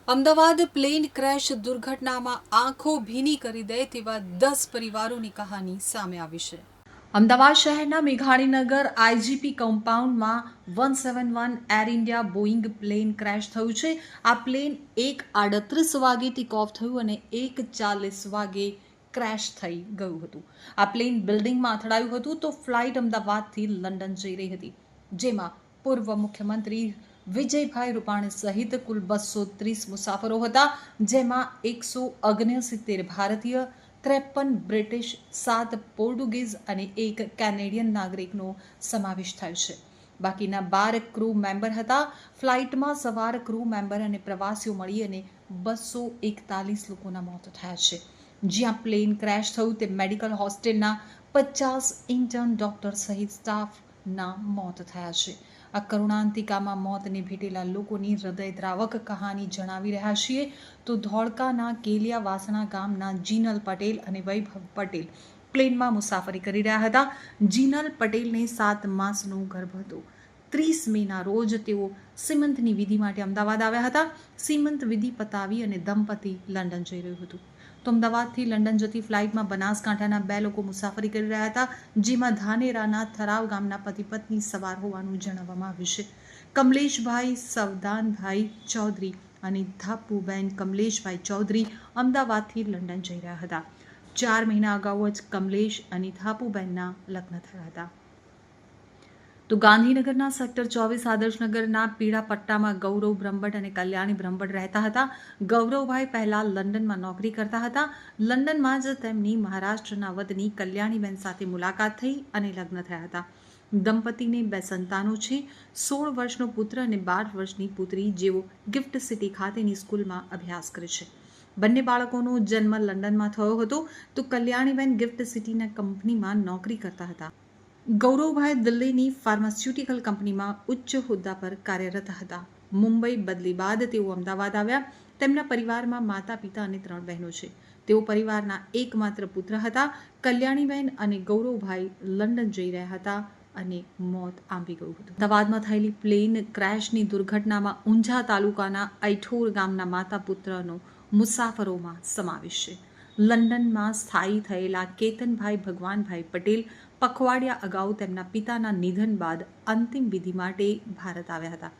Ahmedabad plane crash દુર્ઘટનામાં આંખો ભીની કરી દે તેવા 10 પરિવારોની કહાની સામે આવી છે. અમદાવાદ શહેરના મેઘાણીનગર આઈજીપી કમ્પાઉન્ડમાં 171 Air India Boeing plane crash થયું છે. આ પ્લેન 1:38 વાગે ટેક ઓફ થયું અને 1:40 વાગે ક્રેશ થઈ ગયું હતું. આ પ્લેન બિલ્ડિંગમાં અથડાયું હતું તો ફ્લાઇટ અમદાવાદથી લંડન જઈ રહી હતી, જેમાં પૂર્વ મુખ્યમંત્રી વિજયભાઈ રૂપાણી સહિત કુલ 230 મુસાફરો હતા, જેમાં 169 ભારતીય, 53 બ્રિટિશ, 7 પોર્ટુગીઝ અને 1 કેનેડિયન નાગરિકનો સમાવેશ થાય છે. બાકીના 12 ક્રૂ મેમ્બર હતા. ફ્લાઇટમાં સવાર ક્રૂ મેમ્બર અને પ્રવાસીઓ મળી અને 241 લોકોના મોત થયા છે. જ્યાં પ્લેન ક્રેશ થયું તે મેડિકલ હોસ્ટેલના 50 ઇન્ટર્ન ડોક્ટર સહિત સ્ટાફના મોત થયા છે. આ કરુણાંતિકામાં મોતને ભેટેલા લોકોની હૃદયદ્રાવક કહાની જણાવી રહ્યા છીએ તો ધોળકાના કેલિયા વાસણા ગામના જીનલ પટેલ અને વૈભવ પટેલ પ્લેનમાં મુસાફરી કરી રહ્યા હતા. જીનલ પટેલને 7 માસનો ગર્ભ હતો. 30 મેના રોજ તેઓ સીમંતની વિધિ માટે અમદાવાદ આવ્યા હતા. સીમંત વિધિ પતાવી અને દંપતી લંડન જઈ રહ્યું હતું તો અમદાવાદથી લંડન જતી ફ્લાઇટમાં બનાસકાંઠાના 2 લોકો મુસાફરી કરી રહ્યા હતા, જેમાં ધાનેરાના થરાવ ગામના પતિ પત્ની સવાર હોવાનું જણાવવામાં આવ્યું છે. કમલેશભાઈ સવદાનભાઈ ચૌધરી અને ધાપુબેન કમલેશભાઈ ચૌધરી અમદાવાદથી લંડન જઈ રહ્યા હતા. 4 મહિના અગાઉ જ કમલેશ અને ધાપુબેનના લગ્ન થયા હતા. તો ગાંધીનગરના સેક્ટર 24 આદર્શનગરના પીળા પટ્ટામાં ગૌરવ બ્રહ્મભટ્ટ અને કલ્યાણી બ્રહ્મભટ્ટ રહેતા હતા. ગૌરવભાઈ પહેલા લંડનમાં નોકરી કરતા હતા. લંડનમાં જ તેમની મહારાષ્ટ્રના વતની કલ્યાણીબેન સાથે મુલાકાત થઈ અને લગ્ન થયા હતા. દંપતીને 2 સંતાનો છે, 16 વર્ષનો પુત્ર અને 12 વર્ષની પુત્રી, જેઓ ગિફ્ટ સિટી ખાતેની સ્કૂલમાં અભ્યાસ કરે છે. બંને બાળકોનો જન્મ લંડનમાં થયો હતો તો કલ્યાણીબેન ગિફ્ટ સિટીના કંપનીમાં નોકરી કરતા હતા. ગૌરવભાઈ દિલ્હીની ફાર્માસ્યુટિકલ કંપનીમાં ઉચ્ચ હોદ્દા પર કાર્યરત હતા. મુંબઈ બદલી બાદ તેઓ અમદાવાદ આવ્યા. તેમના પરિવારમાં માતા પિતા અને 3 બહેનો છે. તેઓ પરિવારના એકમાત્ર પુત્ર હતા. કલ્યાણીબેન અને ગૌરવભાઈ લંડન જઈ રહ્યા હતા અને મોત આંબી ગયું હતું. અમદાવાદમાં થયેલી પ્લેન ક્રેશની દુર્ઘટનામાં ઊંઝા તાલુકાના ઐઠોર ગામના માતા પુત્રનો મુસાફરોમાં સમાવેશ છે. લંડનમાં સ્થાયી થયેલા કેતનભાઈ ભગવાનભાઈ પટેલ પખવાડિયા અગાઉ તેમના પિતાના નિધન બાદ અંતિમ વિધિ માટે ભારત આવ્યા હતા.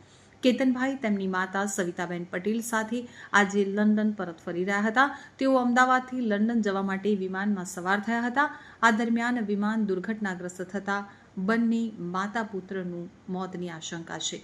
કેતનભાઈ તેમની માતા સવિતાબેન પટેલ સાથે આજે લંડન પરત ફરી રહ્યા હતા. તેઓ અમદાવાદથી લંડન જવા માટે વિમાનમાં સવાર થયા હતા. આ દરમિયાન વિમાન દુર્ઘટનાગ્રસ્ત થતાં બંને માતા પુત્રનું મોતની આશંકા છે.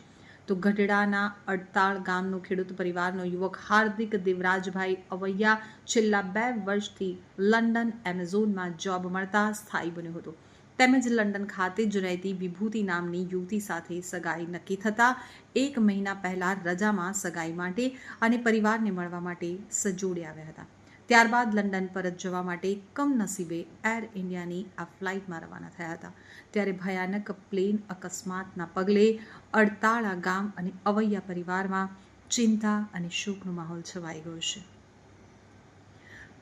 તો ગઢડાના અડતાળ ગામનો ખેડૂત પરિવારનો યુવક હાર્દિક દેવરાજભાઈ અવૈયા છેલ્લા 2 વર્ષથી લંડન એમેઝોનમાં જોબ મળતા સ્થાયી બન્યો હતો. તેમજ લંડન ખાતે જ રહેતી વિભૂતિ નામની યુવતી સાથે સગાઈ નક્કી થતાં 1 મહિના પહેલા રજામાં સગાઈ માટે અને પરિવારને મળવા માટે સજોડે આવ્યા હતા. ત્યારબાદ લંડન પરત જવા માટે કમનસીબે એર ઇન્ડિયાની આ ફ્લાઇટમાં રવાના થયા હતા. ત્યારે ભયાનક પ્લેન અકસ્માતના પગલે અડતાળા ગામ અને અવૈયા પરિવારમાં ચિંતા અને શોકનો માહોલ છવાઈ ગયો છે.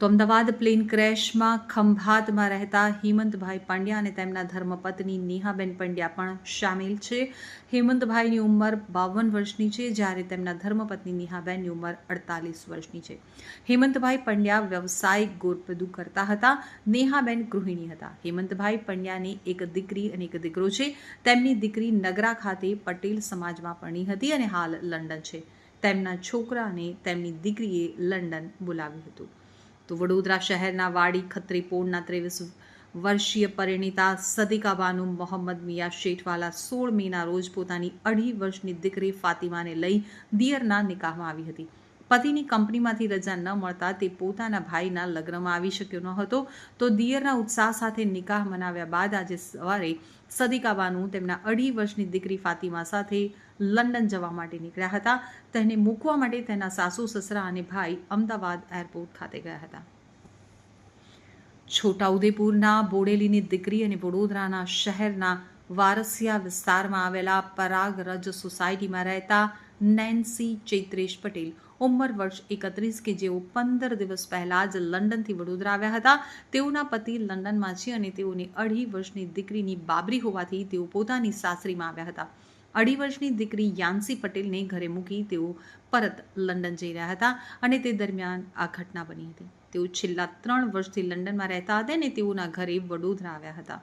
તો અમદાવાદ પ્લેન ક્રેશમાં ખંભાતમાં રહેતા હેમંતભાઈ પંડ્યા અને તેમના ધર્મપત્ની નેહાબેન પંડ્યા પણ સામેલ છે. હેમંતભાઈની ઉંમર 52 વર્ષની છે, જ્યારે તેમના ધર્મપત્ની નેહાબેનની ઉંમર 48 વર્ષની છે. હેમંતભાઈ પંડ્યા વ્યવસાયિક ગોરપદુ કરતા હતા. નેહાબેન ગૃહિણી હતા. હેમંતભાઈ પંડ્યાની એક દીકરી અને એક દીકરો છે. તેમની દીકરી નગરા ખાતે પટેલ સમાજમાં પરણી હતી અને હાલ લંડન છે. તેમના છોકરાને તેમની દીકરીએ લંડન બોલાવ્યું હતું. તો વડોદરા શહેરના વાડી ખત્રીપોળના 23 વર્ષીય પરિણીતા સદિકા મોહમ્મદ મિયા શેઠવાલા 16 મેના રોજ પોતાની 2.5 વર્ષની દીકરી ફાતિમાને લઈ દિયરના નિકાહમાં આવી હતી. પતિની કંપનીમાંથી રજા ન મળતા તે પોતાના ભાઈના લગ્નમાં આવી શક્યો ન હતો. તો દિયરના ઉત્સાહ સાથે નિકાહ મનાવ્યા બાદ આજે સવારે સદિકા બાનુ તેમના 2.5 વર્ષની દીકરી ફાતિમા સાથે લંડન જવા માટે નીકળ્યા હતા. તેને મૂકવા માટે તેના સાસુ સસરા અને ભાઈ અમદાવાદ એરપોર્ટ ખાતે ગયા હતા. છોટાઉદેપુરના બોડેલીની દીકરી અને વડોદરાના શહેરના વારસિયા વિસ્તારમાં આવેલા પરાગરજ સોસાયટીમાં રહેતા નેન્સી ચૈત્રેશ પટેલ ઉંમર વર્ષ 31 કે જેઓ 15 દિવસ પહેલા જ લંડનથી વડોદરા આવ્યા હતા. તેઓના પતિ લંડનમાં છે અને તેઓની 2.5 વર્ષની દીકરીની બાબરી હોવાથી તેઓ પોતાની સાસરીમાં આવ્યા હતા. 2.5 વર્ષની દીકરી યાન્સી પટેલને ઘરે મૂકી તેઓ પરત લંડન જઈ રહ્યા હતા અને તે દરમિયાન આ ઘટના બની હતી. તેઓ છેલ્લા 3 વર્ષથી લંડનમાં રહેતા હતા અને તેઓના ઘરે વડોદરા આવ્યા હતા.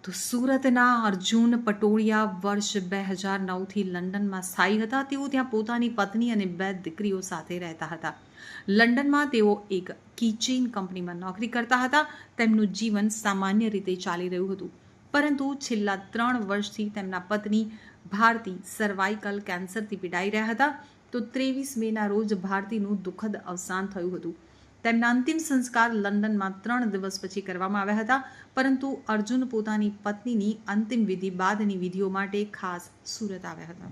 તો સુરતના અર્જુન પટોળિયા વર્ષ 2009થી લંડનમાં સ્થાયી હતા. તેઓ ત્યાં પોતાની પત્ની અને 2 દીકરીઓ સાથે રહેતા હતા. લંડનમાં તેઓ એક કીચેઇન કંપનીમાં નોકરી કરતા હતા. તેમનું જીવન સામાન્ય રીતે ચાલી રહ્યું હતું, પરંતુ છેલ્લા 3 વર્ષથી તેમના પત્ની ભારતી સર્વાઇકલ કેન્સરથી પીડાઈ રહ્યા હતા. તો 23 મેના રોજ ભારતીનું દુઃખદ અવસાન થયું હતું. તેમના અંતિમ સંસ્કાર લંડનમાં 3 દિવસ પછી કરવામાં આવ્યા હતા, પરંતુ અર્જુન પોતાની પત્નીની અંતિમ વિધિ બાદની વિધિઓ માટે ખાસ સુરત આવ્યા હતા.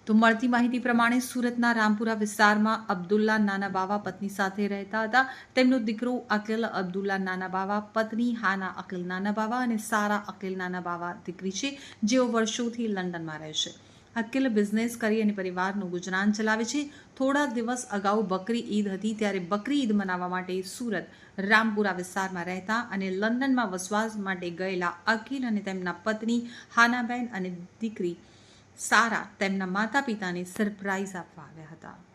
તો મળતી માહિતી પ્રમાણે સુરતના રામપુરા વિસ્તારમાં અબ્દુલ્લા નાના બાવા પત્ની સાથે રહેતા હતા. તેમનો દીકરો અકિલ અબ્દુલ્લા નાના બાવા, પત્ની હાના અકિલ નાના બાવા અને સારા અકિલ નાના બાવા દીકરી છે, જેઓ વર્ષોથી લંડનમાં રહે છે. અકિલ બિઝનેસ કરી અને પરિવારનું ગુજરાન ચલાવે છે. થોડા દિવસ અગાઉ બકરી ઈદ હતી, ત્યારે બકરી ઈદ મનાવવા માટે સુરત રામપુરા વિસ્તારમાં રહેતા અને લંડનમાં વસવાટ માટે ગયેલા અકિલ અને તેમના પત્ની હાનાબેન અને દીકરી સારા તેમના માતા પિતાને સરપ્રાઇઝ આપવા આવ્યા હતા.